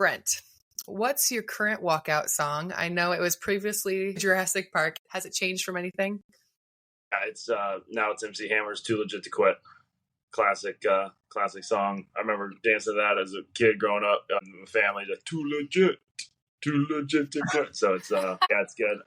Brent, what's your current walkout song? I know it was previously Jurassic Park. Has it changed from anything? Yeah, it's now it's MC Hammer's "Too Legit to Quit." Classic song. I remember dancing to that as a kid growing up in the family. Just too legit to quit. So it's it's good.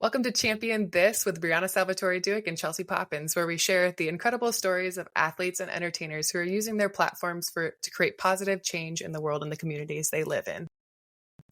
Welcome to Champion This with Brianna, Salvatore, Dueck, and Chelsea Poppens, where we share the incredible stories of athletes and entertainers who are using their platforms to create positive change in the world and the communities they live in.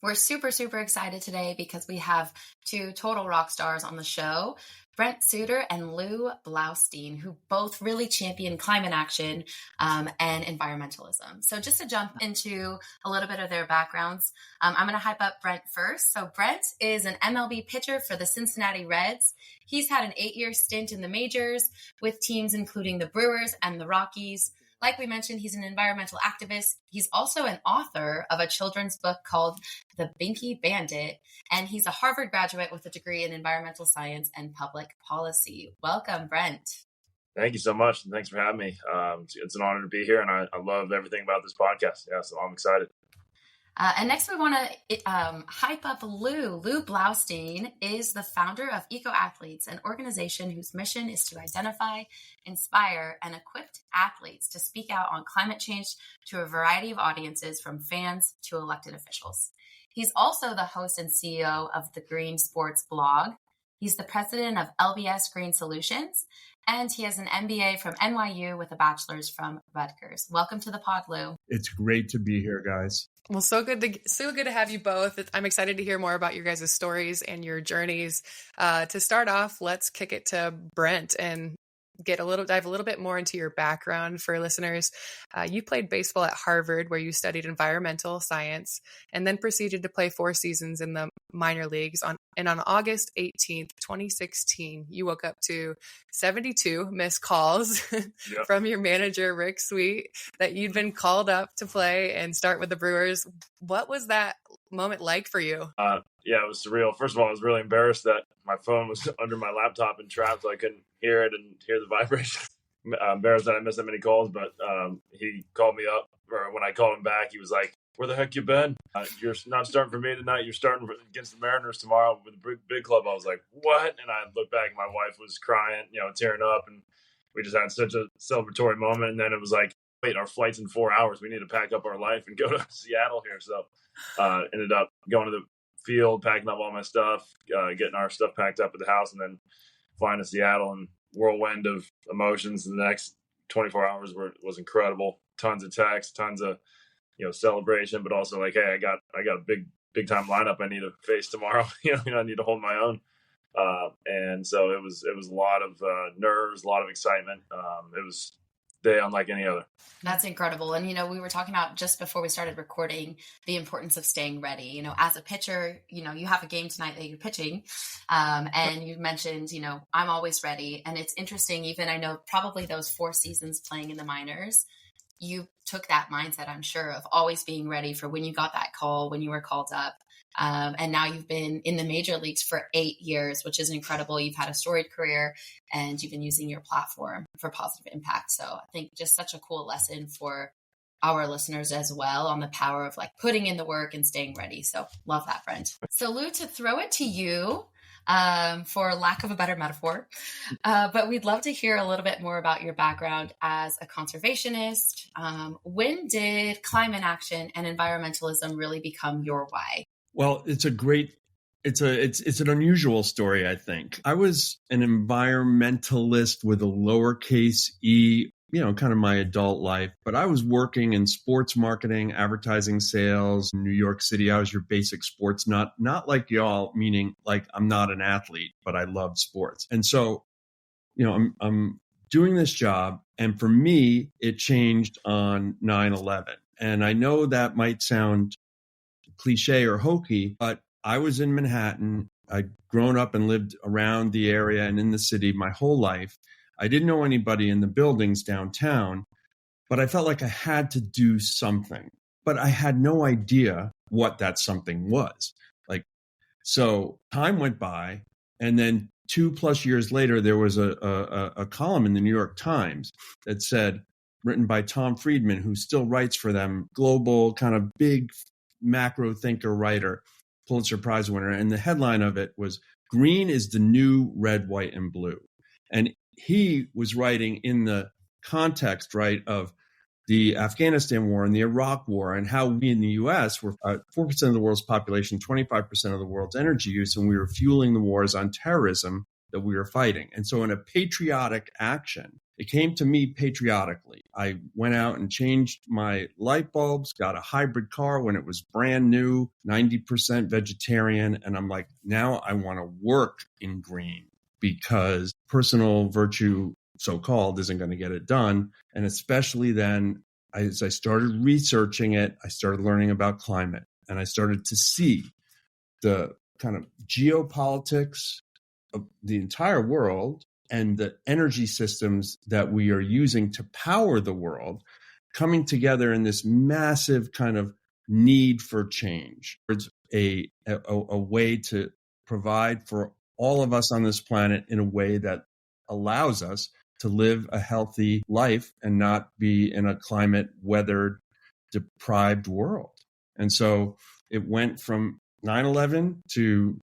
We're super, super excited today because we have two total rock stars on the show, Brent Suter and Lew Blaustein, who both really champion climate action and environmentalism. So just to jump into a little bit of their backgrounds, I'm going to hype up Brent first. So Brent is an MLB pitcher for the Cincinnati Reds. He's had an 8-year stint in the majors with teams including the Brewers and the Rockies. Like we mentioned, he's an environmental activist. He's also an author of a children's book called The Binky Bandit, and he's a Harvard graduate with a degree in environmental science and public policy. Welcome, Brent. Thank you so much, and thanks for having me. It's an honor to be here, and I love everything about this podcast. Yeah, so I'm excited. And next we want to hype up Lew. Lew Blaustein is the founder of EcoAthletes, an organization whose mission is to identify, inspire, and equip athletes to speak out on climate change to a variety of audiences, from fans to elected officials. He's also the host and CEO of the Green Sports blog. He's the president of LBS Green Solutions, and he has an MBA from NYU with a bachelor's from Rutgers. Welcome to the pod, Lew. It's great to be here, guys. Well, so good to have you both. I'm excited to hear more about your guys' stories and your journeys. To start off, let's kick it to Brent and dive a little bit more into your background for listeners. You played baseball at Harvard, where you studied environmental science, and then proceeded to play 4 seasons in the minor leagues. On August 18th, 2016, you woke up to 72 missed calls from your manager, Rick Sweet, that you'd been called up to play and start with the Brewers. What was that moment like for you? Yeah, it was surreal. First of all, I was really embarrassed that my phone was under my laptop and trapped, so I couldn't hear it and hear the vibration. Embarrassed that I missed that many calls, but he called me up, or when I called him back, he was like, "Where the heck you been? You're not starting for me tonight. You're starting against the Mariners tomorrow with the big club." I was like, "What?" And I looked back, and my wife was crying, tearing up, and we just had such a celebratory moment. And then it was like, wait, our flight's in 4 hours. We need to pack up our life and go to Seattle here. So ended up going to the field, packing up all my stuff, getting our stuff packed up at the house, and then flying to Seattle. And whirlwind of emotions. The next 24 hours was incredible. Tons of texts, tons of celebration, but also like, hey, I got a big time lineup I need to face tomorrow. I need to hold my own. And so it was a lot of nerves, a lot of excitement. It was a day unlike any other. That's incredible. And, we were talking about just before we started recording the importance of staying ready. As a pitcher, you have a game tonight that you're pitching. And you mentioned, I'm always ready. And it's interesting, even I know probably those 4 seasons playing in the minors, you took that mindset, I'm sure, of always being ready for when you got that call, when you were called up. And now you've been in the major leagues for 8 years, which is incredible. You've had a storied career and you've been using your platform for positive impact. So I think just such a cool lesson for our listeners as well on the power of like putting in the work and staying ready. So love that, Brent. So Lew, to throw it to you, for lack of a better metaphor. But we'd love to hear a little bit more about your background as a conservationist. When did climate action and environmentalism really become your why? Well, it's an unusual story, I think. I was an environmentalist with a lowercase e, kind of my adult life, but I was working in sports marketing, advertising, sales in New York City. I was your basic sports nut, not like y'all, meaning like I'm not an athlete, but I loved sports. And so, I'm doing this job, and for me, it changed on 9/11. And I know that might sound cliche or hokey, but I was in Manhattan. I'd grown up and lived around the area and in the city my whole life. I didn't know anybody in the buildings downtown, but I felt like I had to do something. But I had no idea what that something was. So time went by, and then 2+ years later, there was a column in the New York Times that said, written by Tom Friedman, who still writes for them, global kind of big macro thinker writer, Pulitzer Prize winner. And the headline of it was, "Green is the new red, white, and blue." And he was writing in the context, right, of the Afghanistan war and the Iraq war, and how we in the U.S. were 4% of the world's population, 25% of the world's energy use, and we were fueling the wars on terrorism that we were fighting. And so in a patriotic action, it came to me patriotically. I went out and changed my light bulbs, got a hybrid car when it was brand new, 90% vegetarian. And I'm like, now I want to work in green, because personal virtue, so-called, isn't going to get it done. And especially then, as I started researching it, I started learning about climate, and I started to see the kind of geopolitics of the entire world and the energy systems that we are using to power the world coming together in this massive kind of need for change. It's a way to provide for all of us on this planet in a way that allows us to live a healthy life and not be in a climate weathered, deprived world. And so it went from 9/11 to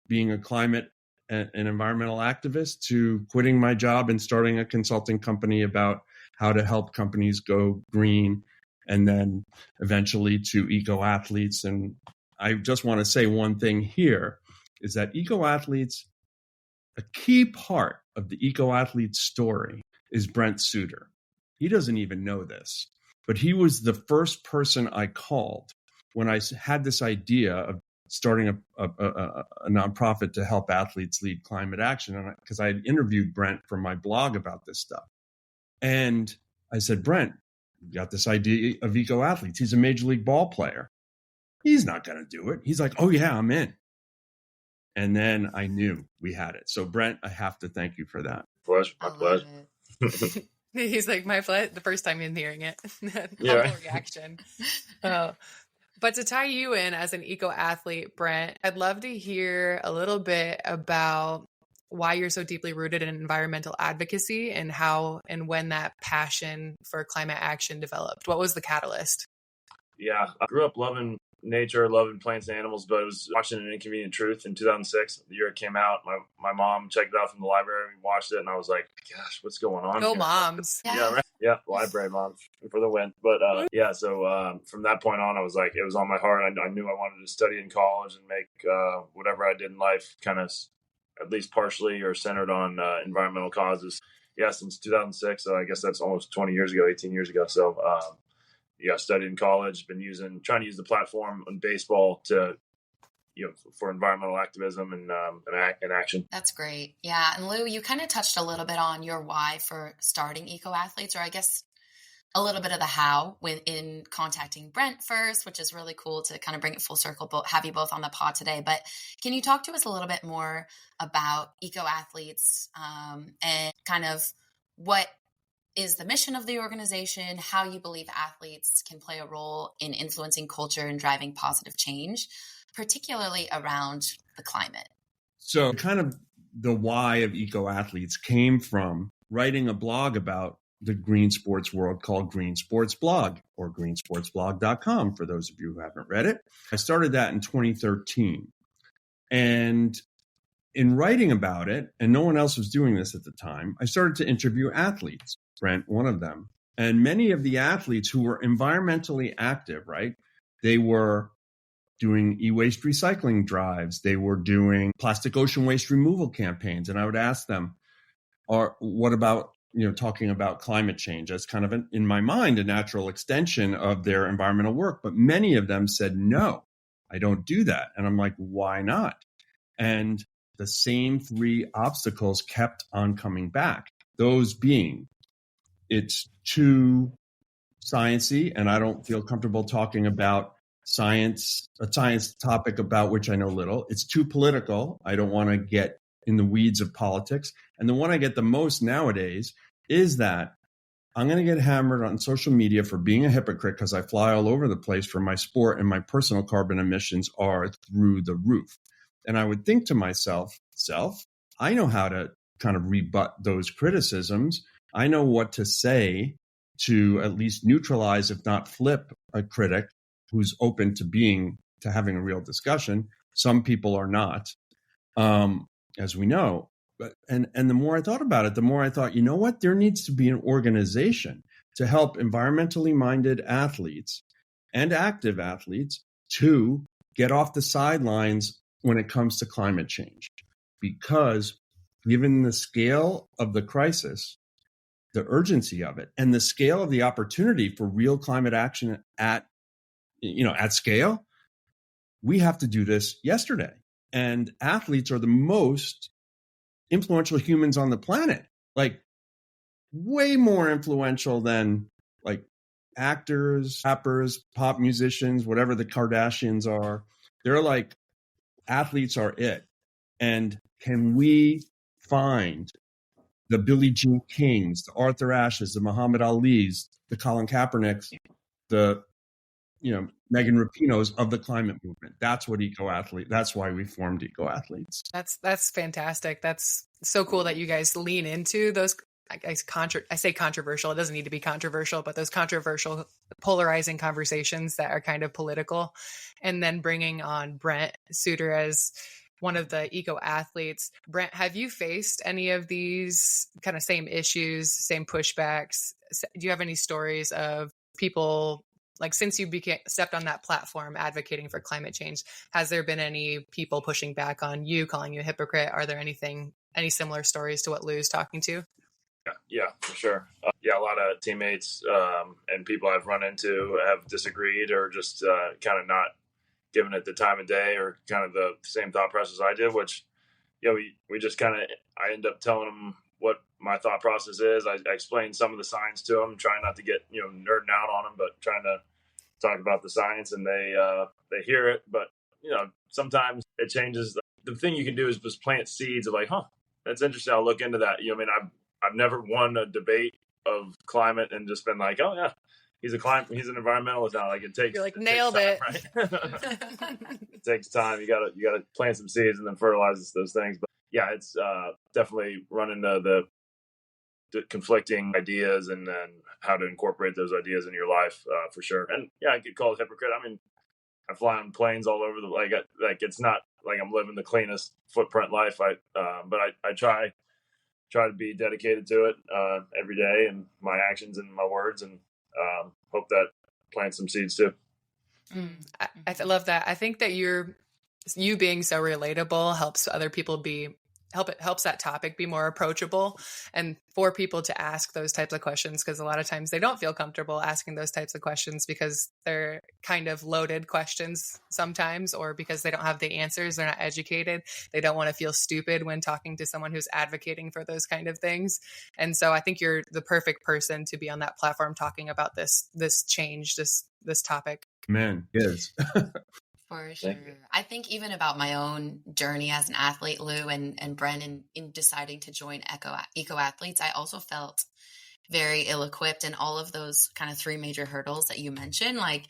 being a climate and environmental activist to quitting my job and starting a consulting company about how to help companies go green, and then eventually to EcoAthletes. And I just want to say one thing here is that EcoAthletes, a key part of the EcoAthletes story is Brent Suter. He doesn't even know this, but he was the first person I called when I had this idea of starting a nonprofit to help athletes lead climate action. Because I had interviewed Brent for my blog about this stuff. And I said, Brent, we got this idea of EcoAthletes. He's a major league ball player. He's not going to do it. He's like, oh yeah, I'm in. And then I knew we had it. So Brent, I have to thank you for that. Pleasure. My pleasure. He's like, my pleasure. The first time in hearing it. Yeah. Humble reaction. But to tie you in as an eco-athlete, Brent, I'd love to hear a little bit about why you're so deeply rooted in environmental advocacy and how and when that passion for climate action developed. What was the catalyst? Yeah, I grew up loving nature, loving plants and animals, but I was watching An Inconvenient Truth in 2006, the year it came out. My mom checked it out from the library, we watched it, and I was like, gosh, what's going on Go here? moms. Yeah, right. Yeah, library moms for the win. But so from that point on, I was like, it was on my heart. I knew I wanted to study in college and make whatever I did in life kind of at least partially or centered on environmental causes. Yeah, since 2006, so I guess that's almost 20 years ago, 18 years ago. So studied in college, been trying to use the platform in baseball to, for environmental activism and action. That's great. Yeah. And Lew, you kind of touched a little bit on your why for starting EcoAthletes, or I guess a little bit of the how in contacting Brent first, which is really cool to kind of bring it full circle, have you both on the pod today. But can you talk to us a little bit more about EcoAthletes and kind of what is the mission of the organization, how you believe athletes can play a role in influencing culture and driving positive change, particularly around the climate? So kind of the why of EcoAthletes came from writing a blog about the green sports world called Green Sports Blog, or greensportsblog.com for those of you who haven't read it. I started that in 2013. And in writing about it, and no one else was doing this at the time, I started to interview athletes, Brent, one of them. And many of the athletes who were environmentally active, right? They were doing e-waste recycling drives. They were doing plastic ocean waste removal campaigns. And I would ask them, what about, talking about climate change as kind of, in my mind, a natural extension of their environmental work. But many of them said, no, I don't do that. And I'm like, why not? And the same three obstacles kept on coming back. Those being, it's too sciencey, and I don't feel comfortable talking about science, a science topic about which I know little. It's too political. I don't want to get in the weeds of politics. And the one I get the most nowadays is that I'm going to get hammered on social media for being a hypocrite because I fly all over the place for my sport, and my personal carbon emissions are through the roof. And I would think to myself, I know how to kind of rebut those criticisms. I know what to say to at least neutralize, if not flip, a critic who's open to having a real discussion. Some people are not, as we know. But and the more I thought about it, the more I thought, you know what? There needs to be an organization to help environmentally minded athletes and active athletes to get off the sidelines when it comes to climate change. Because given the scale of the crisis, the urgency of it, and the scale of the opportunity for real climate action at scale, we have to do this yesterday. And athletes are the most influential humans on the planet, like way more influential than like actors, rappers, pop musicians, whatever the Kardashians are. They're like, athletes are it. And can we find the Billie Jean Kings, the Arthur Ashes, the Muhammad Alis, the Colin Kaepernicks, the Megan Rapinos of the climate movement? That's what EcoAthletes. That's why we formed EcoAthletes. That's fantastic. That's so cool that you guys lean into those. I say controversial. It doesn't need to be controversial, but those controversial, polarizing conversations that are kind of political, and then bringing on Brent Suter as one of the EcoAthletes. Brent, have you faced any of these kind of same issues, same pushbacks? Do you have any stories of people, like, since you stepped on that platform advocating for climate change, has there been any people pushing back on you, calling you a hypocrite? Are there any similar stories to what Lew's talking to? Yeah, for sure. A lot of teammates and people I've run into have disagreed or just kind of not given it the time of day or kind of the same thought process I did, which, we just kind of, I end up telling them what my thought process is. I explain some of the science to them, trying not to get, nerding out on them, but trying to talk about the science, and they hear it. But, sometimes it changes. The thing you can do is just plant seeds of like, that's interesting. I'll look into that. I've never won a debate of climate and just been like, oh yeah, he's an environmentalist now. Like, You're like, nailed it. Right? It takes time. You gotta plant some seeds and then fertilize those things. But yeah, it's definitely running the conflicting ideas and then how to incorporate those ideas into your life for sure. And yeah, I get called a hypocrite. I mean, I fly on planes all over it's not like I'm living the cleanest footprint life. But I try to be dedicated to it every day, and my actions and my words, and hope that plants some seeds too. I love that. I think that you being so relatable helps other people helps that topic be more approachable, and for people to ask those types of questions, because a lot of times they don't feel comfortable asking those types of questions because they're kind of loaded questions sometimes, or because they don't have the answers, they're not educated, they don't want to feel stupid when talking to someone who's advocating for those kind of things. And so I think you're the perfect person to be on that platform talking about this change, this topic. Man, yes. For sure. I think even about my own journey as an athlete, Lew and Brent, in deciding to join EcoAthletes, I also felt very ill-equipped in all of those kind of three major hurdles that you mentioned. Like,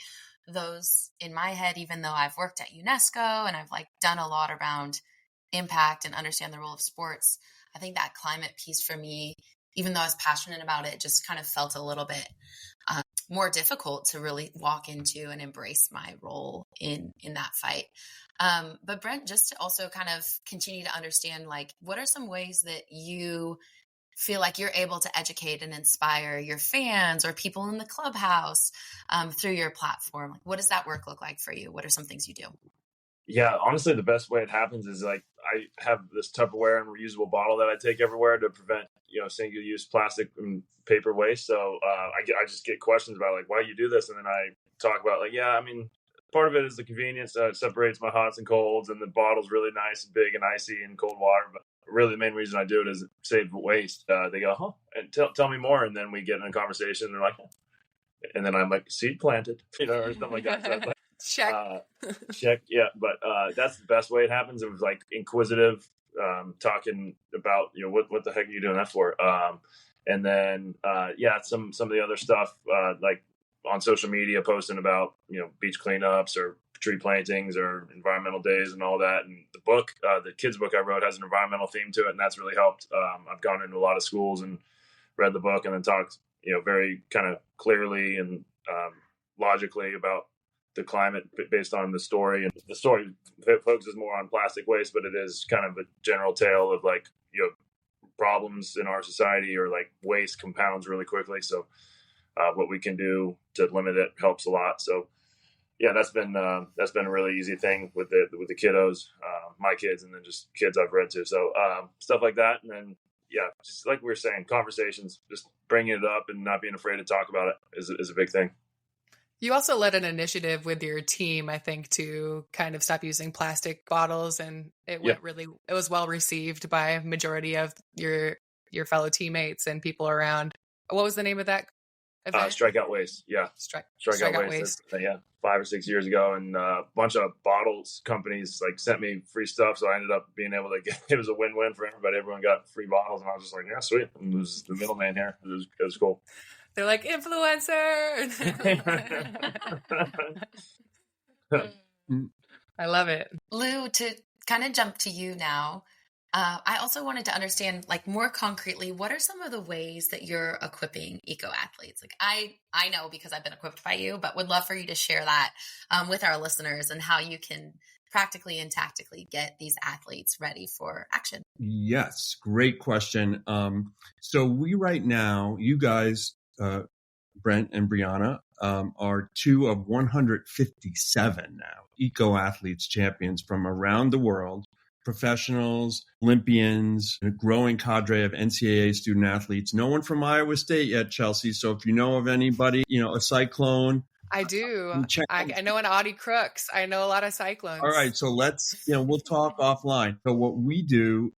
those in my head, even though I've worked at UNESCO and I've done a lot around impact and understand the role of sports, I think that climate piece for me, even though I was passionate about it, just kind of felt a little bit more difficult to really walk into and embrace my role in that fight. But Brent, just to also kind of continue to understand, what are some ways that you feel like you're able to educate and inspire your fans or people in the clubhouse through your platform? What does that work look like for you? What are some things you do? Yeah, honestly, the best way it happens is I have this Tupperware and reusable bottle that I take everywhere to prevent, single-use plastic and paper waste. So I just get questions about why you do this, and then I talk about part of it is the convenience. It separates my hots and colds, and the bottle's really nice and big and icy and cold water. But really, the main reason I do it is save waste. They go, and tell me more, and then we get in a conversation. And they're like, and then I'm like, seed planted, or something like that. So check. Yeah. But that's the best way it happens. It was inquisitive, talking about, what the heck are you doing that for? And then, some of the other stuff, on social media, posting about, beach cleanups or tree plantings or environmental days and all that. And the book, the kids book I wrote, has an environmental theme to it, and that's really helped. I've gone into a lot of schools and read the book and then talked, very kind of clearly and logically about the climate based on the story. And the story focuses more on plastic waste, but it is kind of a general tale of like, problems in our society, or like waste compounds really quickly. So what we can do to limit it helps a lot. So yeah, that's been a really easy thing with the kiddos, my kids, and then just kids I've read to. So stuff like that. And then, yeah, just like we were saying, conversations, just bringing it up and not being afraid to talk about it is a big thing. You also led an initiative with your team, I think, to kind of stop using plastic bottles, and it was well received by a majority of your fellow teammates and people around. What was the name of that event? Strikeout Waste. Yeah. Strikeout Waste. 5 or 6 years ago, and a bunch of bottles companies like sent me free stuff, so I ended up being able to get. It was a win-win for everybody. Everyone got free bottles, and I was just like, yeah, sweet. And it was the middleman here. It was cool. They're like, influencer. I love it. Lew, to kind of jump to you now, I also wanted to understand, like, more concretely, what are some of the ways that you're equipping EcoAthletes? Like, I know because I've been equipped by you, but would love for you to share that with our listeners and how you can practically and tactically get these athletes ready for action. Yes, great question. So we right now, you guys, Brent and Brianna, are 2 of 157 now EcoAthletes champions from around the world, professionals, Olympians, a growing cadre of NCAA student athletes. No one from Iowa State yet, Chelsea. So if you know of anybody, a Cyclone. I do. I know an Audie Crooks. I know a lot of Cyclones. All right. So we'll talk offline. So what we do,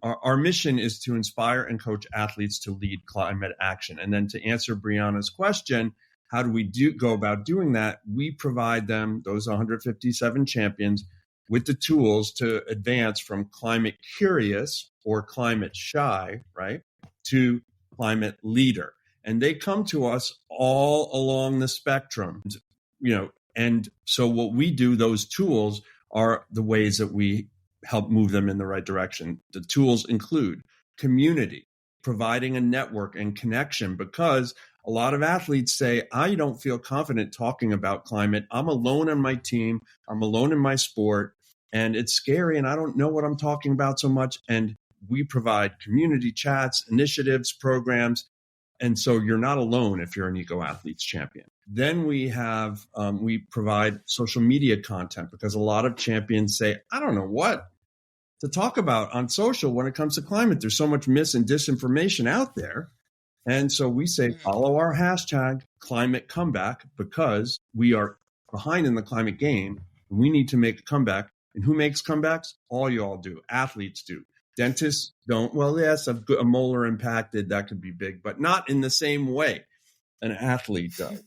our mission is to inspire and coach athletes to lead climate action. And then to answer Brianna's question, how do we go about doing that? We provide them, those 157 champions, with the tools to advance from climate curious or climate shy, right, to climate leader. And they come to us all along the spectrum, and so what we do, those tools are the ways that we help move them in the right direction. The tools include community, providing a network and connection, because a lot of athletes say, I don't feel confident talking about climate. I'm alone on my team. I'm alone in my sport, and it's scary, and I don't know what I'm talking about so much. And we provide community chats, initiatives, programs. And so you're not alone if you're an EcoAthletes champion. Then we provide social media content, because a lot of champions say, I don't know what to talk about on social when it comes to climate. There's so much mis and disinformation out there. And so we say, follow our hashtag climate comeback, because we are behind in the climate game. We need to make a comeback. And who makes comebacks? All y'all do. Athletes do. Dentists don't. Well, yes, a molar impacted, that could be big, but not in the same way an athlete does.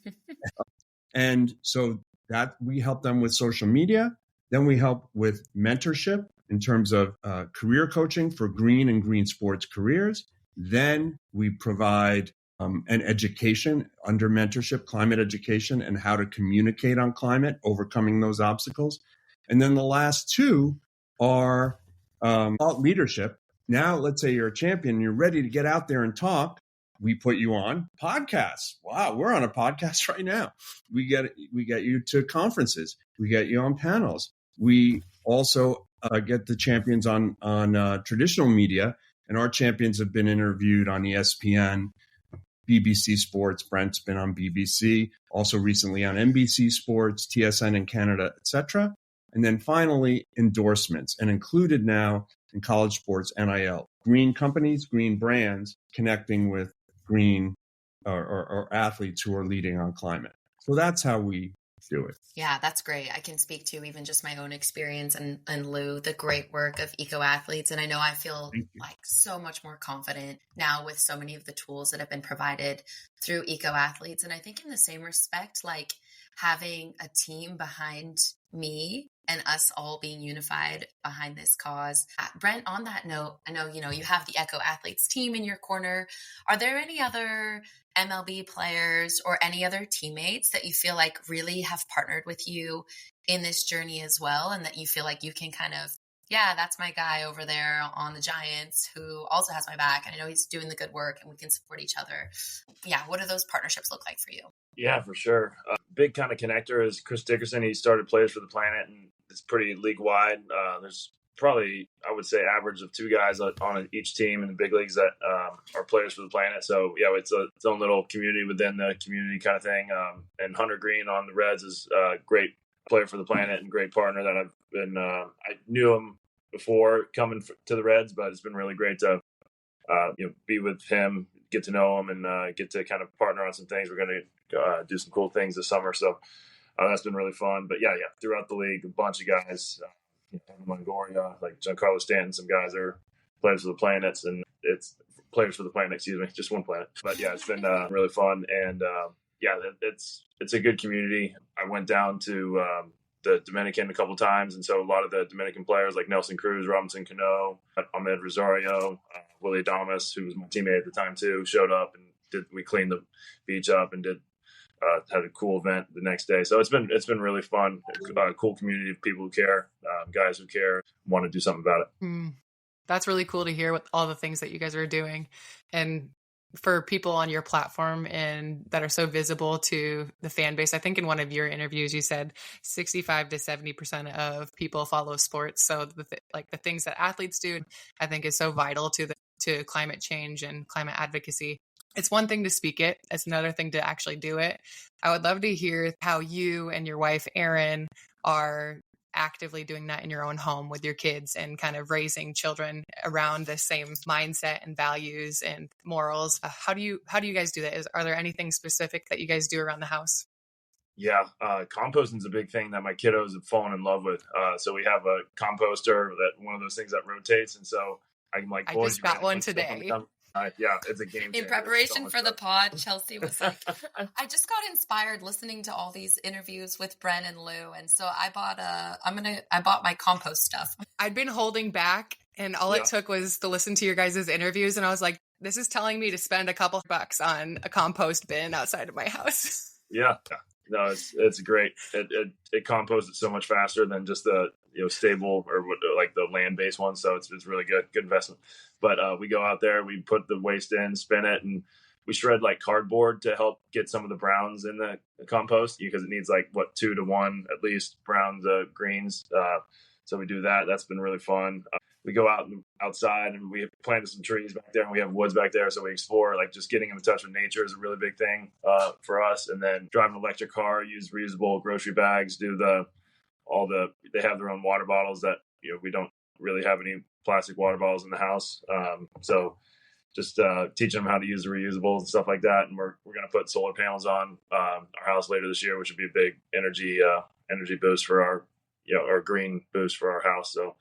And so that we help them with social media. Then we help with mentorship in terms of career coaching for green and green sports careers. Then we provide an education under mentorship, climate education, and how to communicate on climate, overcoming those obstacles. And then the last 2 are thought leadership. Now, let's say you're a champion and you're ready to get out there and talk. We put you on podcasts. Wow, we're on a podcast right now. We get you to conferences. We get you on panels. We also get the champions on traditional media, and our champions have been interviewed on ESPN, BBC Sports. Brent's been on BBC, also recently on NBC Sports, TSN in Canada, etc. And then finally, endorsements, and included now in college sports, NIL, green companies, green brands connecting with green or athletes who are leading on climate. So that's how we do it. Yeah, that's great. I can speak to even just my own experience and Lew, the great work of EcoAthletes. And I know I feel like so much more confident now with so many of the tools that have been provided through EcoAthletes. And I think in the same respect, like having a team behind me and us all being unified behind this cause. Brent, on that note, I know, you have the EcoAthletes team in your corner. Are there any other MLB players or any other teammates that you feel like really have partnered with you in this journey as well, and that you feel like you can kind of, yeah, that's my guy over there on the Giants who also has my back, and I know he's doing the good work and we can support each other. Yeah. What do those partnerships look like for you? Yeah, for sure. Big kind of connector is Chris Dickerson. He started Players for the Planet, and it's pretty league wide. There's probably, I would say, average of 2 guys on each team in the big leagues that are Players for the Planet. So yeah, it's its own little community within the community kind of thing. And Hunter Green on the Reds is a great Player for the Planet and great partner that I've been. I knew him before coming to the Reds, but it's been really great to be with him, get to know him, and get to kind of partner on some things. We're going to do some cool things this summer, so that's been really fun. But yeah, throughout the league, a bunch of guys, Longoria, like Giancarlo Stanton, some guys are Players for the Planets, and it's Players for the Planet, excuse me, just one planet. But yeah, it's been really fun, and it's a good community. I went down to the Dominican a couple times, and so a lot of the Dominican players like Nelson Cruz, Robinson Cano, Ahmed Rosario, Willie Adames, who was my teammate at the time too, showed up, and we cleaned the beach up and had a cool event the next day. So it's been really fun. It's a cool community of people who care, guys who care, want to do something about it. That's really cool to hear with all the things that you guys are doing. And for people on your platform and that are so visible to the fan base, I think in one of your interviews, you said 65 to 70% of people follow sports. So the things that athletes do, I think is so vital to climate change and climate advocacy. It's one thing to speak it. It's another thing to actually do it. I would love to hear how you and your wife, Erin, are actively doing that in your own home with your kids and kind of raising children around the same mindset and values and morals. How do you guys do that? Are there anything specific that you guys do around the house? Yeah, composting is a big thing that my kiddos have fallen in love with. So we have a composter, one of those things that rotates, and so I'm like, I just got one today. Yeah, it's a game changer. In preparation for the pod, Chelsea was like, I just got inspired listening to all these interviews with Brent and Lew, and so I bought my compost stuff. I'd been holding back, and all it took was to listen to your guys' interviews, and I was like, this is telling me to spend a couple bucks on a compost bin outside of my house. Yeah. No, it's great. It composts so much faster than just the stable or like the land-based one. So it's really good investment. But we go out there, we put the waste in, spin it, and we shred like cardboard to help get some of the browns in the compost because it needs 2 to 1 at least browns, greens. So we do that. That's been really fun. We go outside and we planted some trees back there and we have woods back there. So we explore, just getting in touch with nature is a really big thing for us. And then drive an electric car, use reusable grocery bags, they have their own water bottles that, we don't really have any plastic water bottles in the house. So just teaching them how to use the reusables and stuff like that. And we're going to put solar panels on our house later this year, which would be a big energy boost for our green boost for our house. So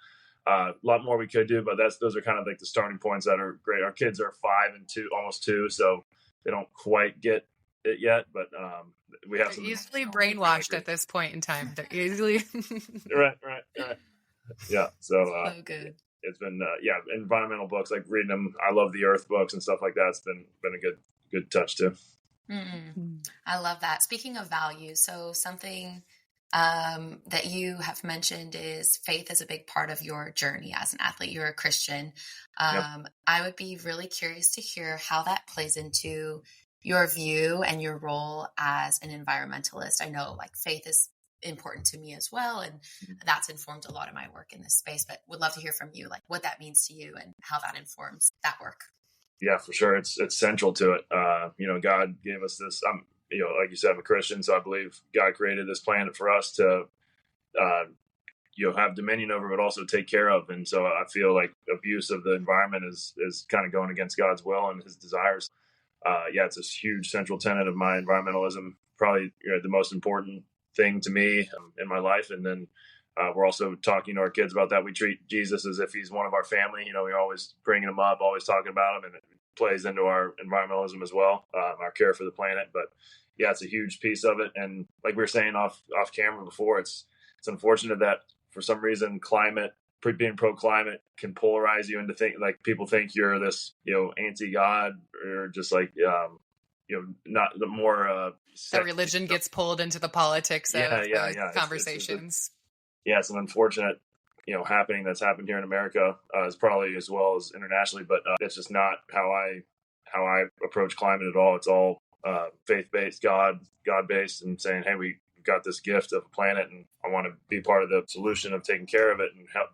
a lot more we could do, but those are kind of the starting points that are great. Our kids are 5 and 2, almost 2, so they don't quite get it yet, but we have some easily brainwashed at this point in time. They're easily right. Yeah, so good. It's been environmental books, like reading them. I love the Earth books and stuff like that. It's been a good touch too. I love that. Speaking of values, so something that you have mentioned is faith is a big part of your journey as an athlete. You're a Christian. I would be really curious to hear how that plays into your view and your role as an environmentalist. I know faith is important to me as well, and that's informed a lot of my work in this space, but would love to hear from you, what that means to you and how that informs that work. Yeah, for sure. It's central to it. God gave us this, like you said, I'm a Christian, so I believe God created this planet for us to, have dominion over, but also take care of. And so I feel like abuse of the environment is kind of going against God's will and his desires. It's a huge central tenet of my environmentalism, probably the most important thing to me in my life. And then we're also talking to our kids about that. We treat Jesus as if he's one of our family. We're always bringing him up, always talking about him, and it plays into our environmentalism as well, our care for the planet. But it's a huge piece of it. And like we were saying off camera before, it's unfortunate that for some reason being pro-climate can polarize you into people think you're this, anti-God or just not the more that religion gets pulled into the politics of conversations. It's an unfortunate happening that's happened here in America, is probably as well as internationally, but it's just not how I approach climate at all. It's all faith-based, God-based, and saying, hey, we got this gift of a planet, and I want to be part of the solution of taking care of it and have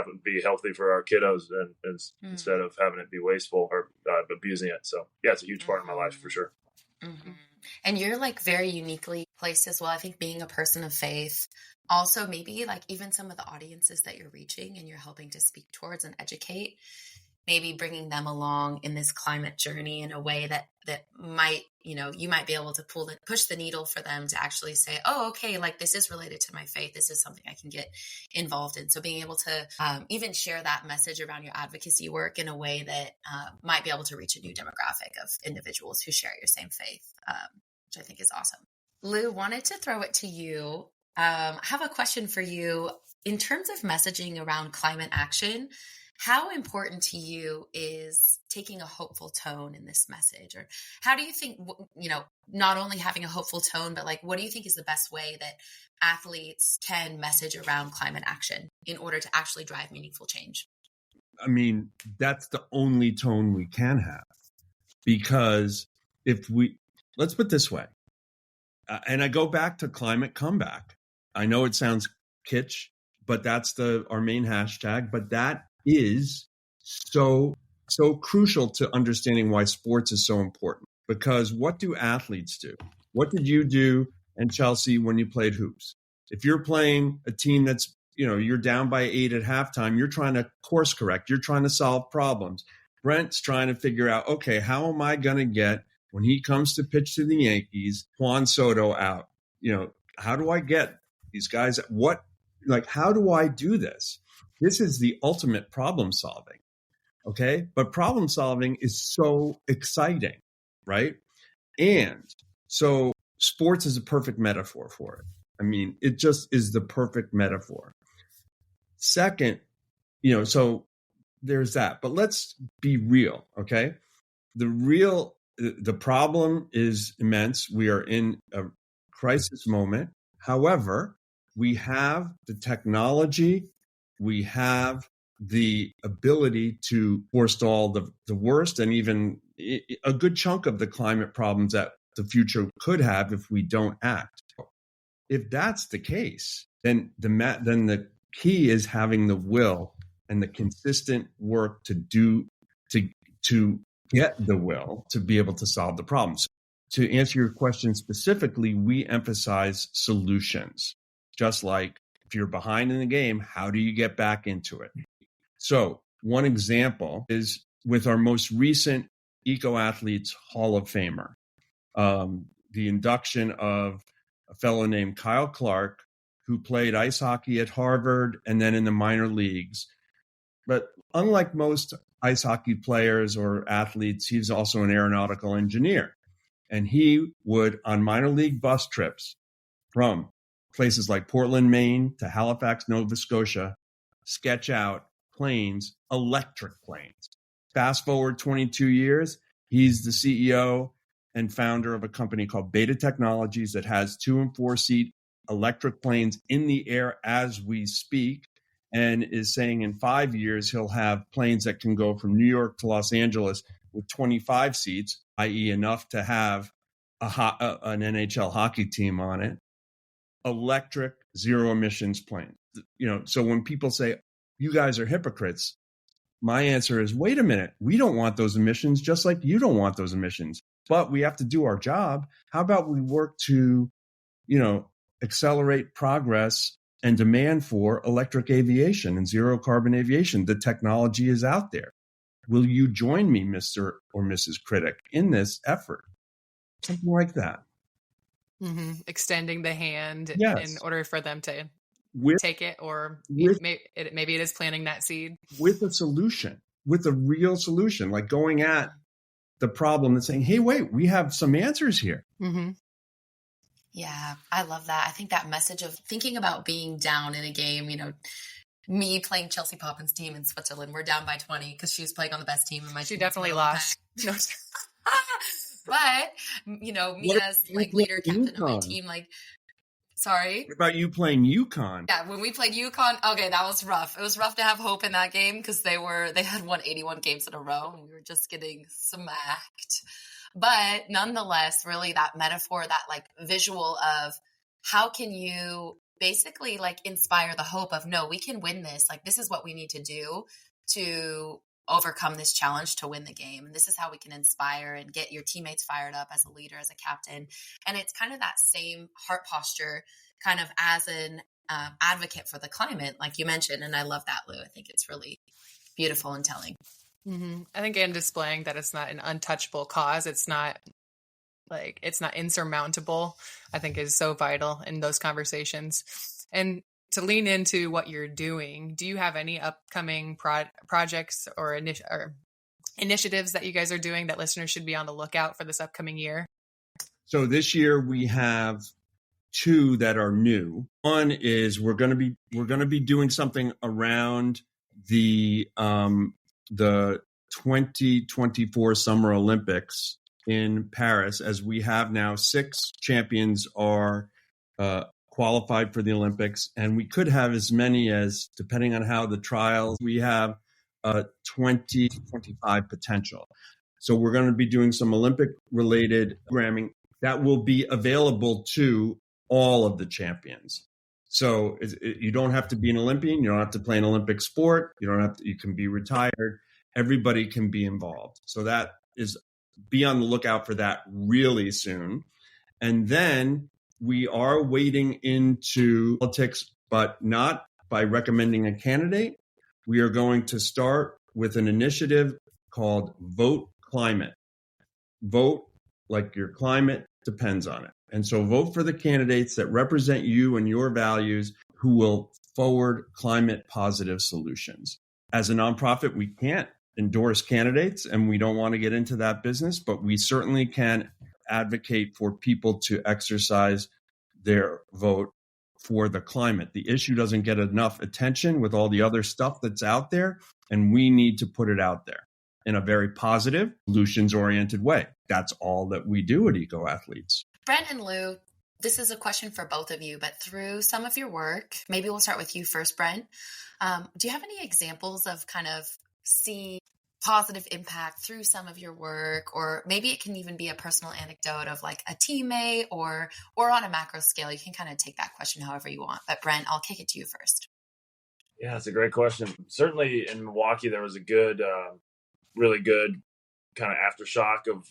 it be healthy for our kiddos, and instead of having it be wasteful or abusing it. So it's a huge part of my life for sure. Mm-hmm. And you're like very uniquely placed as well. I think being a person of faith, also maybe like even some of the audiences that you're reaching and you're helping to speak towards and educate, maybe bringing them along in this climate journey in a way that might, you might be able to push the needle for them to actually say, oh, okay, like this is related to my faith. This is something I can get involved in. So being able to even share that message around your advocacy work in a way that might be able to reach a new demographic of individuals who share your same faith, which I think is awesome. Lew, wanted to throw it to you. I have a question for you. In terms of messaging around climate action, how important to you is taking a hopeful tone in this message? Or how do you think, not only having a hopeful tone, but like, what do you think is the best way that athletes can message around climate action in order to actually drive meaningful change? I mean, that's the only tone we can have, because let's put it this way, and I go back to climate comeback. I know it sounds kitsch, but that's our main hashtag, but that is so crucial to understanding why sports is so important. Because what do athletes do? What did you do in Chelsea when you played hoops? If you're playing a team that's, you're down by 8 at halftime, you're trying to course correct, you're trying to solve problems. Brent's trying to figure out, okay, how am I going to get, when he comes to pitch to the Yankees, Juan Soto out? How do I get these guys? How do I do this? This is the ultimate problem solving. Okay. But problem solving is so exciting, right? And so sports is a perfect metaphor for it. I mean, it just is the perfect metaphor. Second, so there's that, but let's be real. Okay. The problem is immense. We are in a crisis moment. However, we have the technology, we have the ability to forestall the worst and even a good chunk of the climate problems that the future could have if we don't act. If that's the case, then the key is having the will and the consistent work to get the will to be able to solve the problems. To answer your question specifically, we emphasize solutions. Just like if you're behind in the game, how do you get back into it? So one example is with our most recent EcoAthletes Hall of Famer, the induction of a fellow named Kyle Clark, who played ice hockey at Harvard and then in the minor leagues. But unlike most ice hockey players or athletes, he's also an aeronautical engineer. And he would, on minor league bus trips from places like Portland, Maine to Halifax, Nova Scotia, sketch out planes, electric planes. Fast forward 22 years, he's the CEO and founder of a company called Beta Technologies that has 2- and 4-seat electric planes in the air as we speak, and is saying in 5 years he'll have planes that can go from New York to Los Angeles with 25 seats, i.e. enough to have an NHL hockey team on it. Electric, zero emissions plane. So when people say, you guys are hypocrites, my answer is, wait a minute, we don't want those emissions just like you don't want those emissions, but we have to do our job. How about we work to, accelerate progress and demand for electric aviation and zero carbon aviation? The technology is out there. Will you join me, Mr. or Mrs. Critic, in this effort? Something like that. Mm-hmm. Extending the hand in order for them to take it, or maybe it is planting that seed. With a solution, with a real solution, like going at the problem and saying, hey, wait, we have some answers here. Mm-hmm. Yeah, I love that. I think that message of thinking about being down in a game, me playing Chelsea Poppens' team in Switzerland, we're down by 20 because she was playing on the best team. And she definitely lost. But, me as leader, captain of my team, sorry. What about you playing UConn? Yeah, when we played UConn, okay, that was rough. It was rough to have hope in that game because they had won 81 games in a row and we were just getting smacked. But nonetheless, really that metaphor, that visual of how can you basically inspire the hope of, no, we can win this. This is what we need to do to overcome this challenge to win the game. And this is how we can inspire and get your teammates fired up as a leader, as a captain. And it's kind of that same heart posture kind of as an advocate for the climate, like you mentioned. And I love that, Lew. I think it's really beautiful and telling. Mm-hmm. I think in displaying that it's not an untouchable cause, it's not insurmountable, I think is so vital in those conversations. And to lean into what you're doing, do you have any upcoming projects or initiatives that you guys are doing that listeners should be on the lookout for this upcoming year? So this year we have 2 that are new. One is we're going to be doing something around the 2024 Summer Olympics in Paris, as we have now 6 champions are qualified for the Olympics, and we could have as many as, depending on how the trials, we have 20 to 25 potential. So we're going to be doing some Olympic related programming that will be available to all of the champions. So you don't have to be an Olympian. You don't have to play an Olympic sport. You can be retired. Everybody can be involved. So that is, be on the lookout for that really soon. And then we are wading into politics, but not by recommending a candidate. We are going to start with an initiative called Vote Climate. Vote like your climate depends on it. And so vote for the candidates that represent you and your values, who will forward climate positive solutions. As a nonprofit, we can't endorse candidates and we don't want to get into that business, but we certainly can advocate for people to exercise their vote for the climate. The issue doesn't get enough attention with all the other stuff that's out there, and we need to put it out there in a very positive, solutions-oriented way. That's all that we do at EcoAthletes. Brent and Lew, this is a question for both of you, but through some of your work, maybe we'll start with you first, Brent. Do you have any examples of kind of seeing positive impact through some of your work, or maybe it can even be a personal anecdote of a teammate or on a macro scale? You can kind of take that question however you want. But Brent, I'll kick it to you first. Yeah, that's a great question. Certainly in Milwaukee, there was a good, really good kind of aftershock of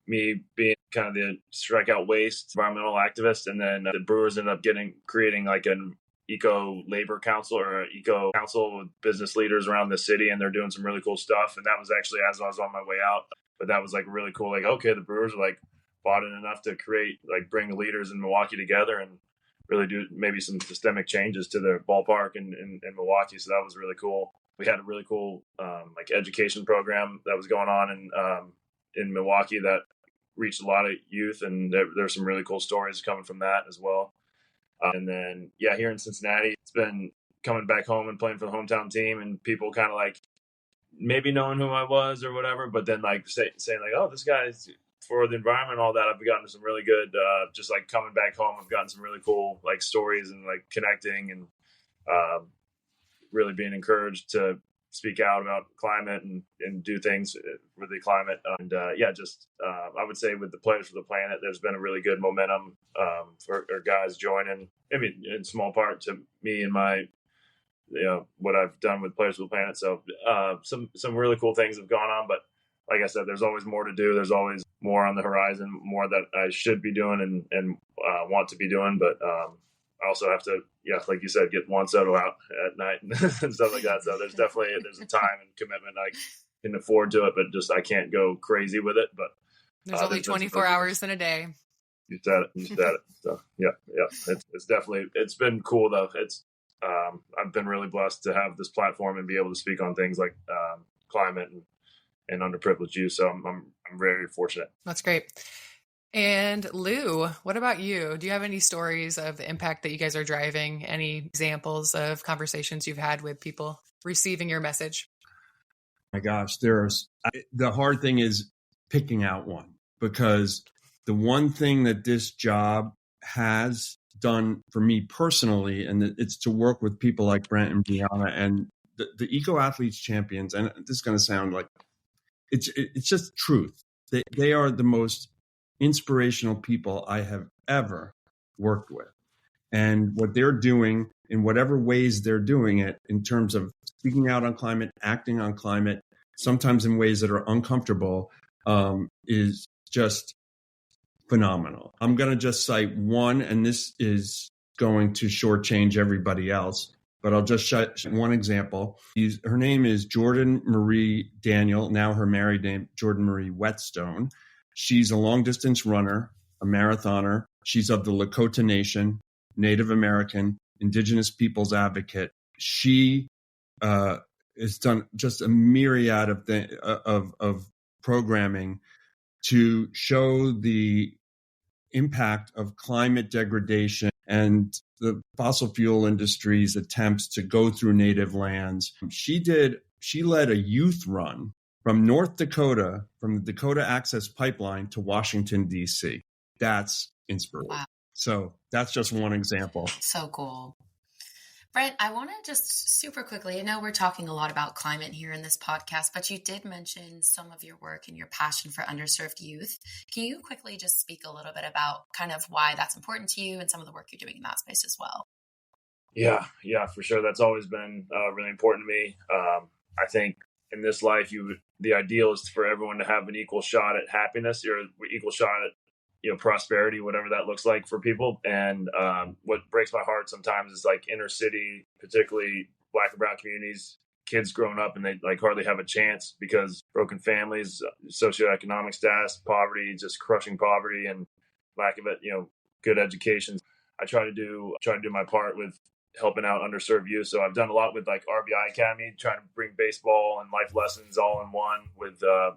me being kind of the strikeout waste environmental activist. And then the Brewers ended up creating an eco labor council or eco council with business leaders around the city, and they're doing some really cool stuff. And that was actually as I was on my way out, but that was really cool. Okay, the Brewers are bought in enough to create, bring the leaders in Milwaukee together and really do maybe some systemic changes to their ballpark in Milwaukee. So that was really cool. We had a really cool education program that was going on in Milwaukee that reached a lot of youth, and there's some really cool stories coming from that as well. And then, here in Cincinnati, it's been coming back home and playing for the hometown team, and people kind of maybe knowing who I was or whatever, but then saying oh, this guy's for the environment and all that. I've gotten some really good, just coming back home, I've gotten some really cool stories and connecting and really being encouraged to speak out about climate and do things for the climate. And I would say with the Players for the Planet, there's been a really good momentum for guys joining, maybe in small part to me and my, what I've done with Players for the Planet. So some really cool things have gone on, but like I said, there's always more to do. There's always more on the horizon, more that I should be doing and want to be doing. But I also have to, like you said, get Juan Soto out at night and stuff like that. So there's a time and commitment I can afford to it, but just I can't go crazy with it. But there's only 24 hours in a day. You said it. So it's definitely, it's been cool though. It's I've been really blessed to have this platform and be able to speak on things like climate and underprivileged youth. So I'm very fortunate. That's great. And Lew, what about you? Do you have any stories of the impact that you guys are driving? Any examples of conversations you've had with people receiving your message? My gosh, the hard thing is picking out one. because the one thing that this job has done for me personally, and it's to work with people like Brent and Brianna and the EcoAthletes champions. And this is going to sound like it's just truth. They are the most inspirational people I have ever worked with. And what they're doing in whatever ways they're doing it in terms of speaking out on climate, acting on climate, sometimes in ways that are uncomfortable, is just phenomenal. I'm going to just cite one, and this is going to shortchange everybody else, but I'll just cite one example. Her name is Jordan Marie Daniel, now her married name, Jordan Marie Whetstone. She's a long-distance runner, a marathoner. She's of the Lakota Nation, Native American, Indigenous peoples advocate. She has done just a myriad of programming to show the impact of climate degradation and the fossil fuel industry's attempts to go through native lands. She led a youth run from North Dakota, from the Dakota Access Pipeline to Washington, D.C. That's inspirational. Wow. So that's just one example. So cool. Brent, I want to just super quickly, I know we're talking a lot about climate here in this podcast, but you did mention some of your work and your passion for underserved youth. Can you quickly just speak a little bit about kind of why that's important to you and some of the work you're doing in that space as well? Yeah, for sure. That's always been really important to me. I think in this life, the ideal is for everyone to have an equal shot at happiness or equal shot at prosperity, whatever that looks like for people. And what breaks my heart sometimes is like inner city, particularly Black and brown communities, kids growing up and they like hardly have a chance because broken families, socioeconomic status, poverty, just crushing poverty and lack of it, good education. I try to do my part with helping out underserved youth. So I've done a lot with like RBI Academy, trying to bring baseball and life lessons all in one with, a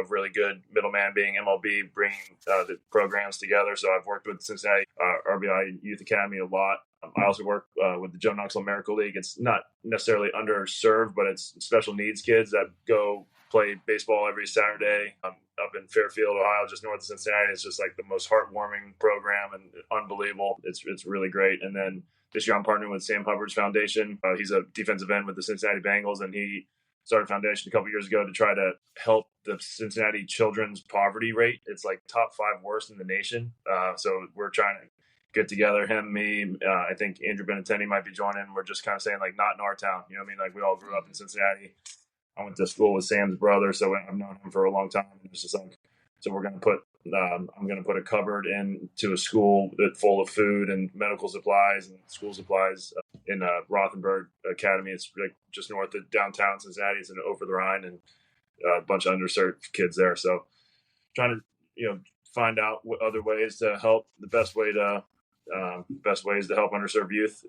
really good middleman being MLB, bringing the programs together. So I've worked with Cincinnati RBI Youth Academy a lot. I also work with the Joe Knoxville Miracle League. It's not necessarily underserved, but it's special needs kids that go play baseball every Saturday up in Fairfield, Ohio, just north of Cincinnati. It's just like the most heartwarming program and unbelievable. It's really great. And then this year I'm partnering with Sam Hubbard's foundation. He's a defensive end with the Cincinnati Bengals, and he started a foundation a couple years ago to try to help the Cincinnati children's poverty rate. It's like top 5 worst in the nation. So we're trying to get together, him, me, I think Andrew Benintendi might be joining. We're just kind of saying like, not in our town. You know what I mean? Like we all grew up in Cincinnati. I went to school with Sam's brother, so I've known him for a long time. And it's just like, so we're going to put, I'm going to put a cupboard into a school that's full of food and medical supplies and school supplies in Rothenburg Academy. It's like just north of downtown Cincinnati. It's in over the Rhine, and a bunch of underserved kids there. So trying to, find out what other ways to help. The best ways to help underserved youth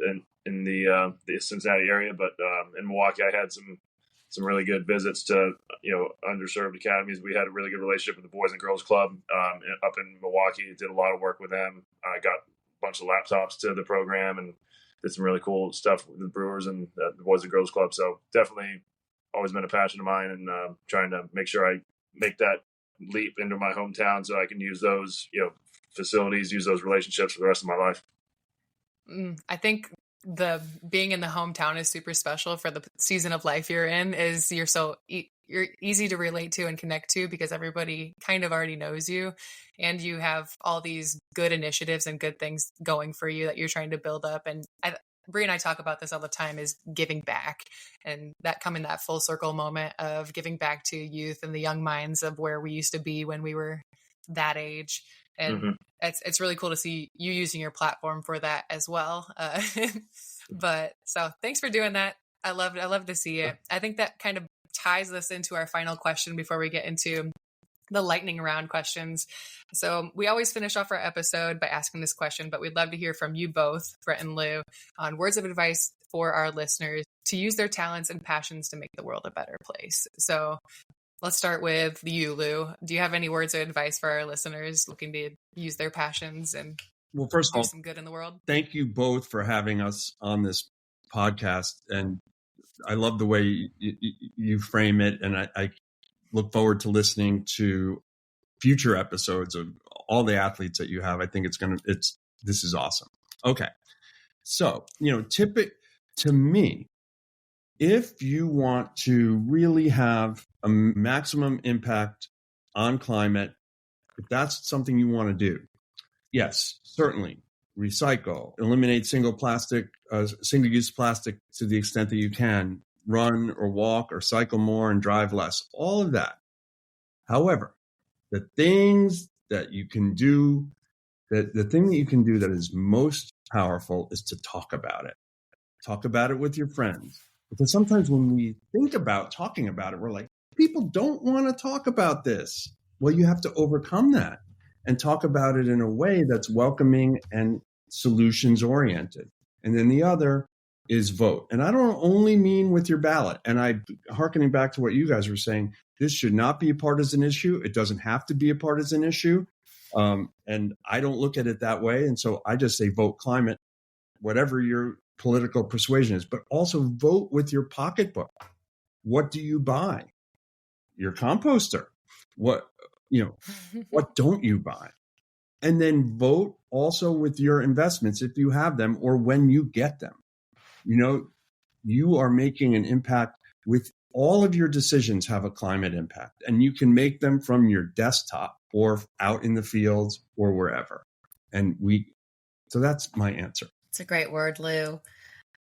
in the Cincinnati area. But in Milwaukee, I had some really good visits to, underserved academies. We had a really good relationship with the Boys and Girls Club up in Milwaukee. Did a lot of work with them. I got a bunch of laptops to the program and did some really cool stuff with the Brewers and the Boys and Girls Club. So definitely always been a passion of mine, and trying to make sure I make that leap into my hometown so I can use those, facilities, use those relationships for the rest of my life. I think the being in the hometown is super special for the season of life you're in. Is you're easy to relate to and connect to because everybody kind of already knows you, and you have all these good initiatives and good things going for you that you're trying to build up. And Bree and I talk about this all the time, is giving back, and that coming that full circle moment of giving back to youth and the young minds of where we used to be when we were that age. And it's really cool to see you using your platform for that as well. But so thanks for doing that. I love to see it. I think that kind of ties us into our final question before we get into the lightning round questions. So we always finish off our episode by asking this question, but we'd love to hear from you both, Brent and Lew, on words of advice for our listeners to use their talents and passions to make the world a better place. So let's start with you, Lew. Do you have any words of advice for our listeners looking to use their passions and first of all, some good in the world? Thank you both for having us on this podcast. And I love the way you frame it. And I look forward to listening to future episodes of all the athletes that you have. I think this is awesome. Okay. So, to me, if you want to really have a maximum impact on climate, if that's something you want to do, yes, certainly recycle, eliminate single-use plastic to the extent that you can, run or walk or cycle more and drive less, all of that. However, the things that you can do, the thing that you can do that is most powerful is to talk about it. Talk about it with your friends. Because sometimes when we think about talking about it, we're like, people don't want to talk about this. Well, you have to overcome that and talk about it in a way that's welcoming and solutions oriented. And then the other is vote. And I don't only mean with your ballot. And hearkening back to what you guys were saying, this should not be a partisan issue. It doesn't have to be a partisan issue. And I don't look at it that way. And so I just say vote climate, whatever your political persuasion is, but also vote with your pocketbook. What do you buy? Your composter. What don't you buy? And then vote also with your investments if you have them or when you get them. You are making an impact with all of your decisions have a climate impact, and you can make them from your desktop or out in the fields or wherever. So that's my answer. It's a great word, Lew.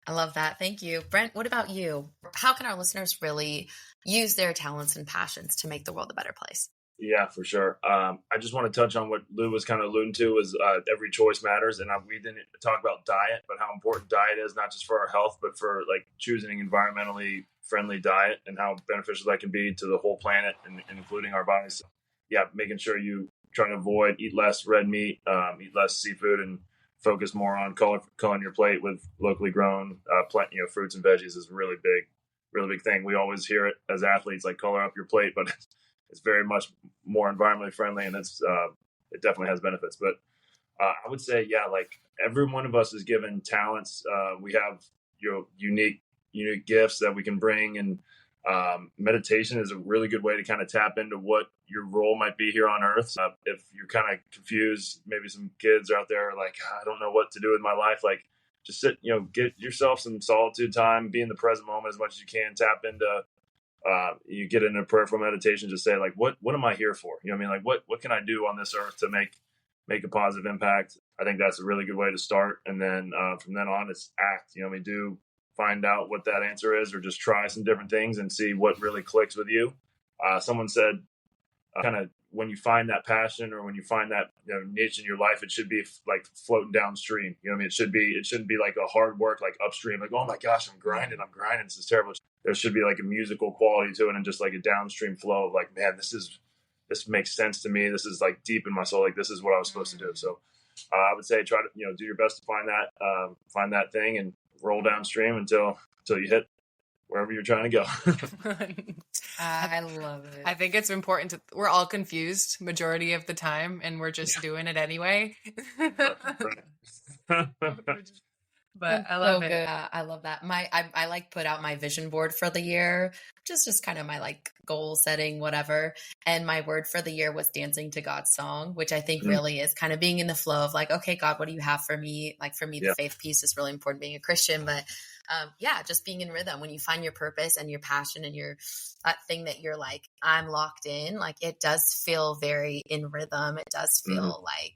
I love that. Thank you. Brent, what about you? How can our listeners really use their talents and passions to make the world a better place? Yeah, for sure. I just want to touch on what Lew was kind of alluding to is every choice matters. And we didn't talk about diet, but how important diet is, not just for our health, but for like choosing environmentally friendly diet and how beneficial that can be to the whole planet and including our bodies. So, yeah, making sure you try to eat less red meat, eat less seafood, and focus more on coloring your plate with locally grown fruits and veggies is a really big thing. We always hear it as athletes, like color up your plate, but it's very much more environmentally friendly, and it definitely has benefits. But I would say, yeah, like every one of us is given talents. We have unique gifts that we can bring, and meditation is a really good way to kind of tap into what your role might be here on Earth. If you're kind of confused, maybe some kids are out there like, I don't know what to do with my life. Like, just sit, get yourself some solitude time, be in the present moment as much as you can, tap into. You get in a prayerful meditation, just say like, what am I here for? You know what I mean? Like, what can I do on this earth to make a positive impact? I think that's a really good way to start. And then from then on, it's act. Do find out what that answer is, or just try some different things and see what really clicks with you. Someone said, kind of when you find that passion or when you find that niche in your life, it should be like floating downstream. You know what I mean? It shouldn't be like a hard work, like upstream, like, oh my gosh, I'm grinding. This is terrible. There should be like a musical quality to it and just like a downstream flow of like, man, this makes sense to me. This is like deep in my soul. Like, this is what I was supposed to do. So I would say try to, do your best to find that thing and roll downstream until you hit wherever you're trying to go. I love it. I think it's important we're all confused majority of the time, and we're just doing it anyway. But I love it. I love that. I like put out my vision board for the year, which is just kind of my like goal setting, whatever. And my word for the year was dancing to God's song, which I think really is kind of being in the flow of like, okay, God, what do you have for me? Like for me, the faith piece is really important, being a Christian, but just being in rhythm. When you find your purpose and your passion and that thing that you're like, I'm locked in, like it does feel very in rhythm. It does feel like,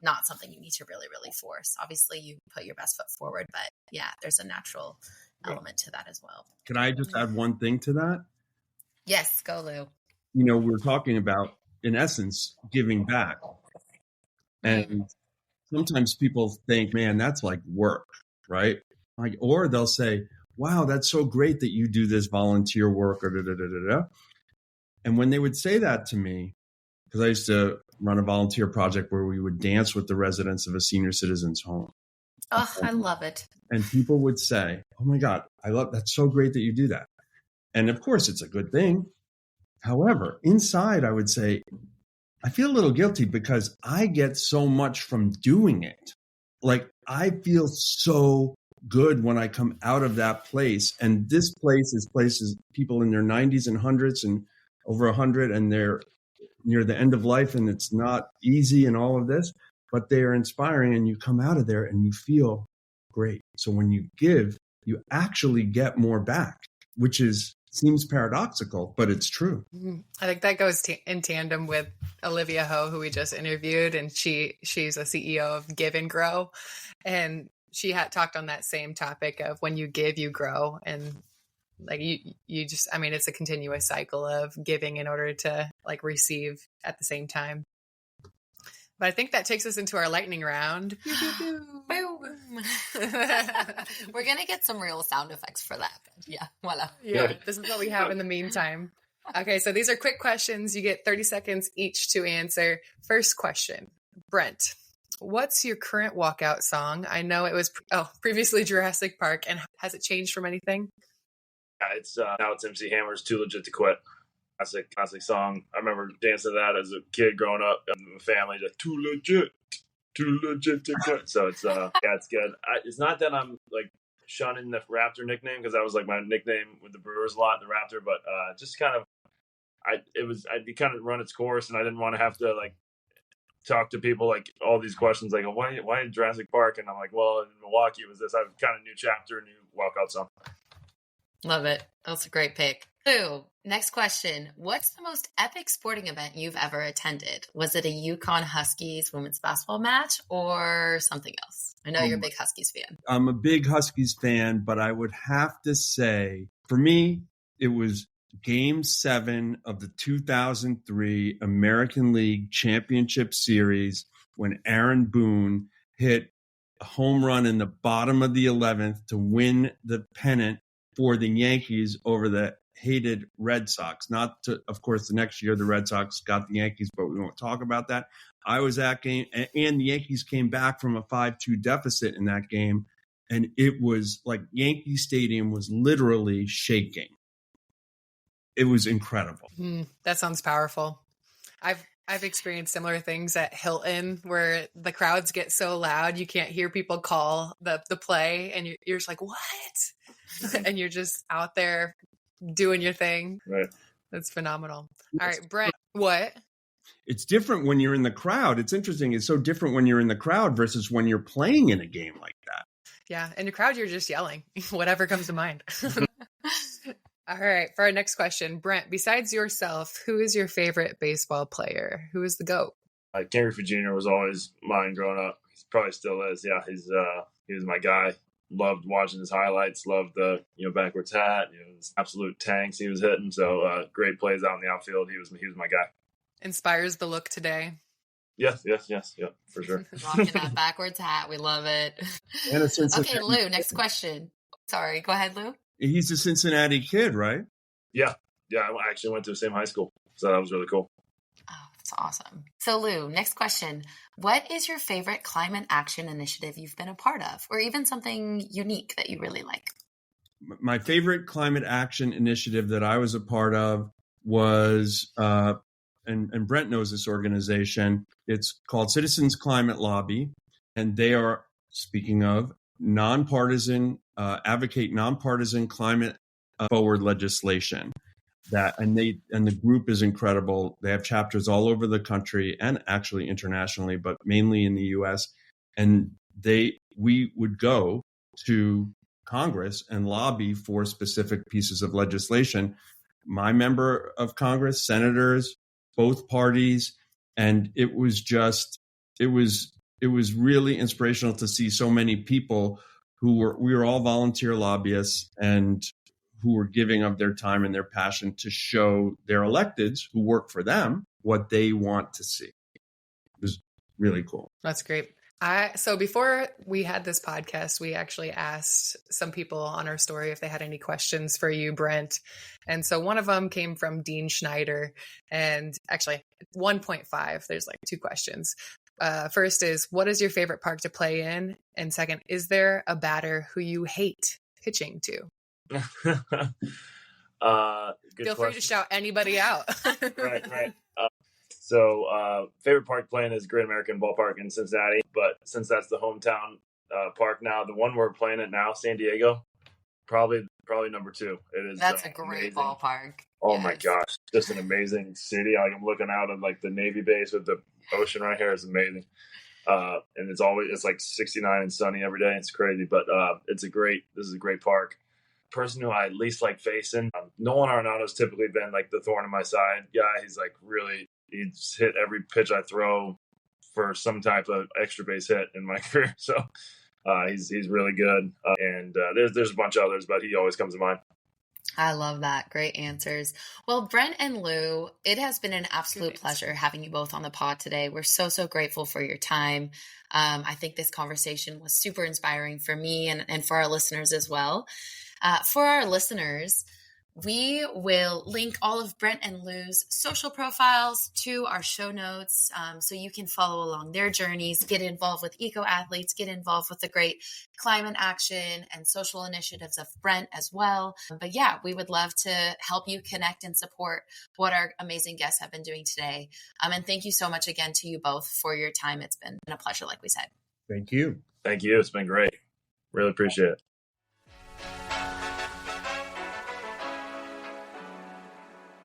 not something you need to really, really force. Obviously you put your best foot forward, but there's a natural element to that as well. Can I just add one thing to that? Yes, go Lew. We're talking about, in essence, giving back. And sometimes people think, man, that's like work, right? Like, or they'll say, wow, that's so great that you do this volunteer work or da-da-da-da-da. And when they would say that to me, because I used to run a volunteer project where we would dance with the residents of a senior citizen's home. Oh, I love it. And people would say, oh my God, that's so great that you do that. And of course, it's a good thing. However, inside, I would say, I feel a little guilty because I get so much from doing it. Like, I feel so good when I come out of that place. And this place is places, people in their 90s and hundreds and over 100, and they're near the end of life and it's not easy and all of this, but they are inspiring, and you come out of there and you feel great. So when you give, you actually get more back, which seems paradoxical, but it's true. I think that goes in tandem with Olivia Ho, who we just interviewed, and she's a CEO of Give and Grow, and she had talked on that same topic of when you give, you grow, and like you just, I mean, it's a continuous cycle of giving in order to like receive at the same time. But I think that takes us into our lightning round. Boom. We're going to get some real sound effects for that. Yeah, voila. Yeah, this is what we have in the meantime. Okay, so these are quick questions. You get 30 seconds each to answer. First question, Brent, what's your current walkout song? I know it was previously Jurassic Park, and has it changed from anything? Yeah, now it's MC Hammer's Too Legit to Quit. Classic song. I remember dancing to that as a kid growing up in the family. Just too legit to quit. So it's it's good. It's not that I'm like shunning the Raptor nickname, because that was like my nickname with the Brewers a lot, the Raptor. But just kind of, it kind of run its course, and I didn't want to have to like talk to people like all these questions like, why Jurassic Park? And I'm like, well, in Milwaukee it was this. I have kind of new chapter, new walkout song. Love it. That's a great pick. Lou, next question. What's the most epic sporting event you've ever attended? Was it a UConn Huskies women's basketball match or something else? I know you're a big Huskies fan. I'm a big Huskies fan, but I would have to say, for me, it was Game 7 of the 2003 American League Championship Series when Aaron Boone hit a home run in the bottom of the 11th to win the pennant for the Yankees over the hated Red Sox. Not to, of course, the next year the Red Sox got the Yankees, but we won't talk about that. I was at game, and the Yankees came back from a 5-2 deficit in that game, and it was like Yankee Stadium was literally shaking. It was incredible. That sounds powerful. I've experienced similar things at Hilton where the crowds get so loud you can't hear people call the play, and you're just like, what? And you're just out there doing your thing. Right. That's phenomenal. All right, Brent, what? It's different when you're in the crowd. It's interesting. It's so different when you're in the crowd versus when you're playing in a game like that. Yeah. In the crowd, you're just yelling, whatever comes to mind. All right. For our next question, Brent, besides yourself, who is your favorite baseball player? Who is the GOAT? Ken Griffey Jr. was always mine growing up. He probably still is. Yeah, he was my guy. Loved watching his highlights. Loved the backwards hat. His absolute tanks he was hitting. So great plays out in the outfield. He was my guy. Inspires the look today. Yes, for sure. Rocking that backwards hat, we love it. Okay, Lou. Next question. Sorry, go ahead, Lou. He's a Cincinnati kid, right? Yeah. I actually went to the same high school, so that was really cool. Oh, that's awesome. So, Lou, next question. What is your favorite climate action initiative you've been a part of, or even something unique that you really like? My favorite climate action initiative that I was a part of was, and Brent knows this organization, it's called Citizens Climate Lobby, and they are, speaking of, advocate nonpartisan climate forward legislation. And the group is incredible. They have chapters all over the country and actually internationally, but mainly in the U.S. And we would go to Congress and lobby for specific pieces of legislation. My member of Congress, senators, both parties, and it was really inspirational to see so many people we were all volunteer lobbyists and who were giving of their time and their passion to show their electeds who work for them what they want to see. It was really cool. That's great. So before we had this podcast, we actually asked some people on our story if they had any questions for you, Brent. And so one of them came from Dean Schneider, and actually 1.5, there's like 2 questions. First is, what is your favorite park to play in? And second, is there a batter who you hate pitching to? Feel free to shout anybody out. Right. So favorite park playing is Great American Ballpark in Cincinnati, but since that's the hometown park now, the one we're playing at now, San Diego, probably Probably number 2. It is. That's a great amazing. ballpark. Oh Yes. my gosh, just an amazing city. Like, I'm looking out at like the Navy base with the ocean right here. It's amazing. And it's like 69 and sunny every day. It's crazy, but this is a great park. Person who I least like facing, Nolan Arenado's typically been like the thorn in my side guy. He's hit every pitch I throw for some type of extra base hit in my career. So he's really good. And there's a bunch of others, but he always comes to mind. I love that. Great answers. Well, Brent and Lew, it has been an absolute pleasure having you both on the pod today. We're so grateful for your time. I think this conversation was super inspiring for me and for our listeners as well. For our listeners, we will link all of Brent and Lew's social profiles to our show notes, so you can follow along their journeys, get involved with EcoAthletes, get involved with the great climate action and social initiatives of Brent as well. But yeah, we would love to help you connect and support what our amazing guests have been doing today. And thank you so much again to you both for your time. It's been a pleasure, like we said. Thank you. Thank you. It's been great. Really appreciate it.